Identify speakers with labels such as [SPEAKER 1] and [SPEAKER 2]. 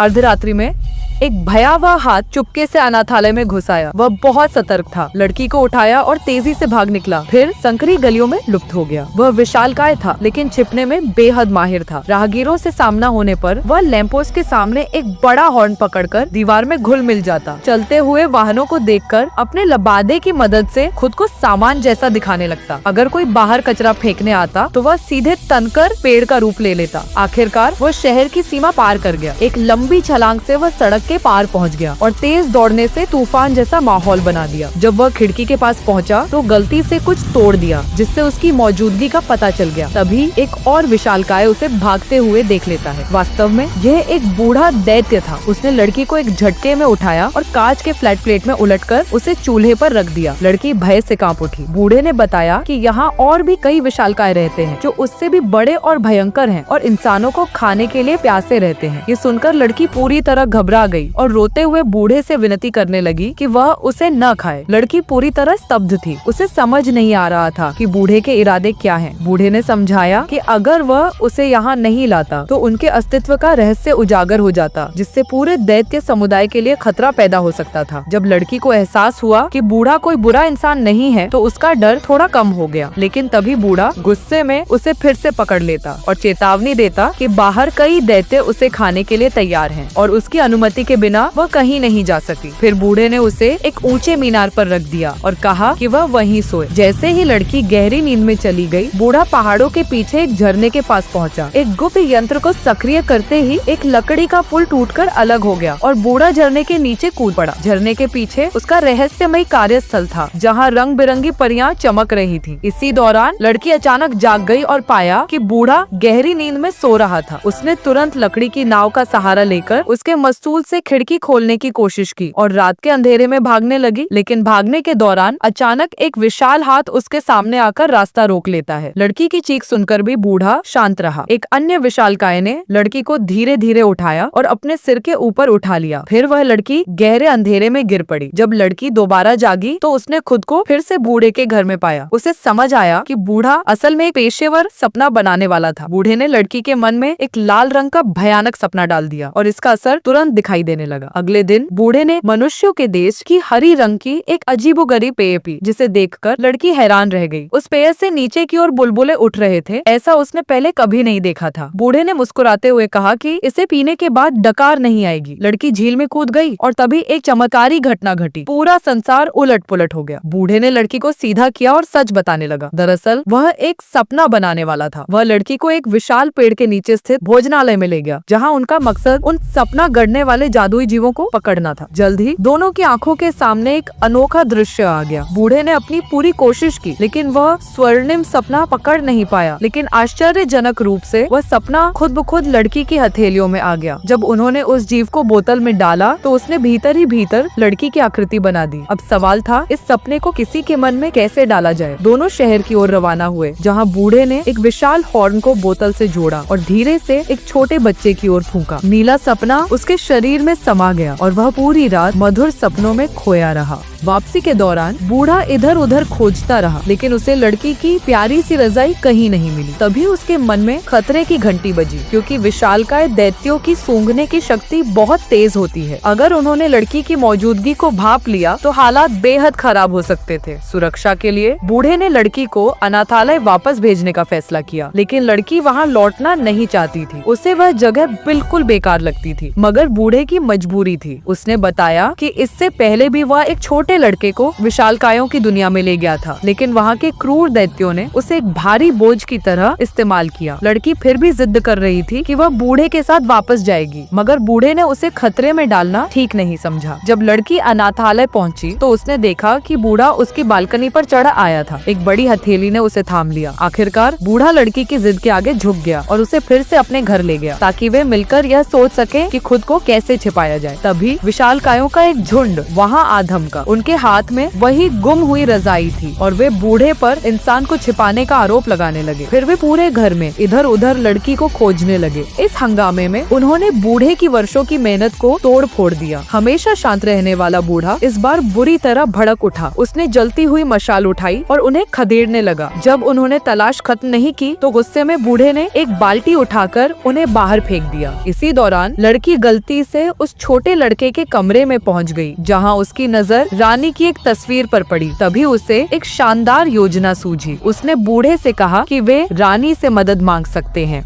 [SPEAKER 1] अर्धरात्रि में एक भयावह हाथ चुपके से अनाथालय में घुस आया। वह बहुत सतर्क था। लड़की को उठाया और तेजी से भाग निकला, फिर संकरी गलियों में लुप्त हो गया। वह विशालकाय था, लेकिन छिपने में बेहद माहिर था। राहगीरों से सामना होने पर वह लैंपपोस्ट के सामने एक बड़ा हॉर्न पकड़कर दीवार में घुल मिल जाता। चलते हुए वाहनों को देखकर अपने लबादे की मदद से खुद को सामान जैसा दिखाने लगता। अगर कोई बाहर कचरा फेंकने आता तो वह सीधे तनकर पेड़ का रूप ले लेता। आखिरकार वह शहर की सीमा पार कर गया। एक लंबी छलांग से वह सड़क के पार पहुंच गया और तेज दौड़ने से तूफान जैसा माहौल बना दिया। जब वह खिड़की के पास पहुंचा तो गलती से कुछ तोड़ दिया, जिससे उसकी मौजूदगी का पता चल गया। तभी एक और विशालकाय उसे भागते हुए देख लेता है। वास्तव में यह एक बूढ़ा दैत्य था। उसने लड़की को एक झटके में उठाया और कांच के फ्लैट प्लेट में उलटकर उसे चूल्हे पर रख दिया। लड़की भय से कांप उठी। बूढ़े ने बताया कि यहाँ और भी कई विशालकाय रहते हैं जो उससे भी बड़े और भयंकर हैं और इंसानों को खाने के लिए प्यासे रहते हैं। ये सुनकर लड़की पूरी तरह घबरा गई और रोते हुए बूढ़े से विनती करने लगी कि वह उसे न खाए। लड़की पूरी तरह स्तब्ध थी। उसे समझ नहीं आ रहा था कि बूढ़े के इरादे क्या हैं। बूढ़े ने समझाया कि अगर वह उसे यहाँ नहीं लाता तो उनके अस्तित्व का रहस्य उजागर हो जाता, जिससे पूरे दैत्य समुदाय के लिए खतरा पैदा हो सकता था। जब लड़की को एहसास हुआ कि बूढ़ा कोई बुरा इंसान नहीं है तो उसका डर थोड़ा कम हो गया। लेकिन तभी बूढ़ा गुस्से में उसे फिर से पकड़ लेता और चेतावनी देता कि बाहर कई दैत्य उसे खाने के लिए तैयार हैं और उसकी अनुमति के बिना वह कहीं नहीं जा सकती। फिर बूढ़े ने उसे एक ऊंचे मीनार पर रख दिया और कहा कि वह वहीं सोए। जैसे ही लड़की गहरी नींद में चली गई, बूढ़ा पहाड़ों के पीछे एक झरने के पास पहुंचा। एक गुप्त यंत्र को सक्रिय करते ही एक लकड़ी का पुल टूटकर अलग हो गया और बूढ़ा झरने के नीचे कूद पड़ा। झरने के पीछे उसका रहस्यमय कार्यस्थल था, जहाँ रंग बिरंगी परियां चमक रही थी। इसी दौरान लड़की अचानक जाग गई और पाया कि बूढ़ा गहरी नींद में सो रहा था। उसने तुरंत लकड़ी की नाव का सहारा लेकर उसके मस्तूल से खिड़की खोलने की कोशिश की और रात के अंधेरे में भागने लगी। लेकिन भागने के दौरान अचानक एक विशाल हाथ उसके सामने आकर रास्ता रोक लेता है। लड़की की चीख सुनकर भी बूढ़ा शांत रहा। एक अन्य विशालकाय ने लड़की को धीरे धीरे उठाया और अपने सिर के ऊपर उठा लिया। फिर वह लड़की गहरे अंधेरे में गिर पड़ी। जब लड़की दोबारा जागी तो उसने खुद को फिर से बूढ़े के घर में पाया। उसे समझ आया कि बूढ़ा असल में एक पेशेवर सपना बनाने वाला था। बूढ़े ने लड़की के मन में एक लाल रंग का भयानक सपना डाल दिया और इसका असर तुरंत दिखाई देने लगा। अगले दिन बूढ़े ने मनुष्यों के देश की हरी रंग की एक अजीबोगरीब पेय पी, जिसे देखकर लड़की हैरान रह गई। उस पेय से नीचे की ओर बुलबुले उठ रहे थे। ऐसा उसने पहले कभी नहीं देखा था। बूढ़े ने मुस्कुराते हुए कहा कि इसे पीने के बाद डकार नहीं आएगी। लड़की झील में कूद गई और तभी एक चमत्कारी घटना घटी। पूरा संसार उलट पुलट हो गया। बूढ़े ने लड़की को सीधा किया और सच बताने लगा। दरअसल वह एक सपना बनाने वाला था। वह लड़की को एक विशाल पेड़ के नीचे स्थित भोजनालय में ले गया, जहाँ उनका मकसद उन सपना गढ़ने वाले जादुई जीवों को पकड़ना था। जल्द ही दोनों की आंखों के सामने एक अनोखा दृश्य आ गया। बूढ़े ने अपनी पूरी कोशिश की, लेकिन वह स्वर्णिम सपना पकड़ नहीं पाया। लेकिन आश्चर्यजनक रूप से वह सपना खुद ब खुद लड़की की हथेलियों में आ गया। जब उन्होंने उस जीव को बोतल में डाला तो उसने भीतर ही भीतर लड़की की आकृति बना दी। अब सवाल था, इस सपने को किसी के मन में कैसे डाला जाए। दोनों शहर की ओर रवाना हुए, जहाँ बूढ़े ने एक विशाल हॉर्न को बोतल से जोड़ा और धीरे से एक छोटे बच्चे की ओर फूंका। नीला सपना उसके शरीर में समा गया और वह पूरी रात मधुर सपनों में खोया रहा। वापसी के दौरान बूढ़ा इधर उधर खोजता रहा, लेकिन उसे लड़की की प्यारी सी रजाई कहीं नहीं मिली। तभी उसके मन में खतरे की घंटी बजी, क्योंकि विशालकाय दैत्यों की सूंघने की शक्ति बहुत तेज होती है। अगर उन्होंने लड़की की मौजूदगी को भांप लिया तो हालात बेहद खराब हो सकते थे। सुरक्षा के लिए बूढ़े ने लड़की को अनाथालय वापस भेजने का फैसला किया, लेकिन लड़की वहाँ लौटना नहीं चाहती थी। उसे वह जगह बिल्कुल बेकार लगती थी, मगर बूढ़े की मजबूरी थी। उसने बताया कि इससे पहले भी वह एक छोटे लड़के को विशालकायों की दुनिया में ले गया था, लेकिन वहाँ के क्रूर दैत्यों ने उसे एक भारी बोझ की तरह इस्तेमाल किया। लड़की फिर भी जिद कर रही थी कि वह बूढ़े के साथ वापस जाएगी, मगर बूढ़े ने उसे खतरे में डालना ठीक नहीं समझा। जब लड़की अनाथालय पहुंची तो उसने देखा कि बूढ़ा उसकी बालकनी पर चढ़ा आया था। एक बड़ी हथेली ने उसे थाम लिया। आखिरकार बूढ़ा लड़की की जिद के आगे झुक गया और उसे फिर से अपने घर ले गया, ताकि वे मिलकर यह सोच सके कि खुद को कैसे छिपाया जाए। तभी विशालकायों का एक झुंड वहाँ आ धमका। उनके हाथ में वही गुम हुई रजाई थी और वे बूढ़े पर इंसान को छिपाने का आरोप लगाने लगे। फिर वे पूरे घर में इधर उधर लड़की को खोजने लगे। इस हंगामे में उन्होंने बूढ़े की वर्षों की मेहनत को तोड़ फोड़ दिया। हमेशा शांत रहने वाला बूढ़ा इस बार बुरी तरह भड़क उठा। उसने जलती हुई मशाल उठाई और उन्हें खदेड़ने लगा। जब उन्होंने तलाश खत्म नहीं की तो गुस्से में बूढ़े ने एक बाल्टी उठाकर उन्हें बाहर फेंक दिया। इसी दौरान लड़की गलती से उस छोटे लड़के के कमरे में पहुंच गई, जहां उसकी नजर रानी की एक तस्वीर पर पड़ी। तभी उसे एक शानदार योजना सूझी। उसने बूढ़े से कहा कि वे रानी से मदद मांग सकते हैं।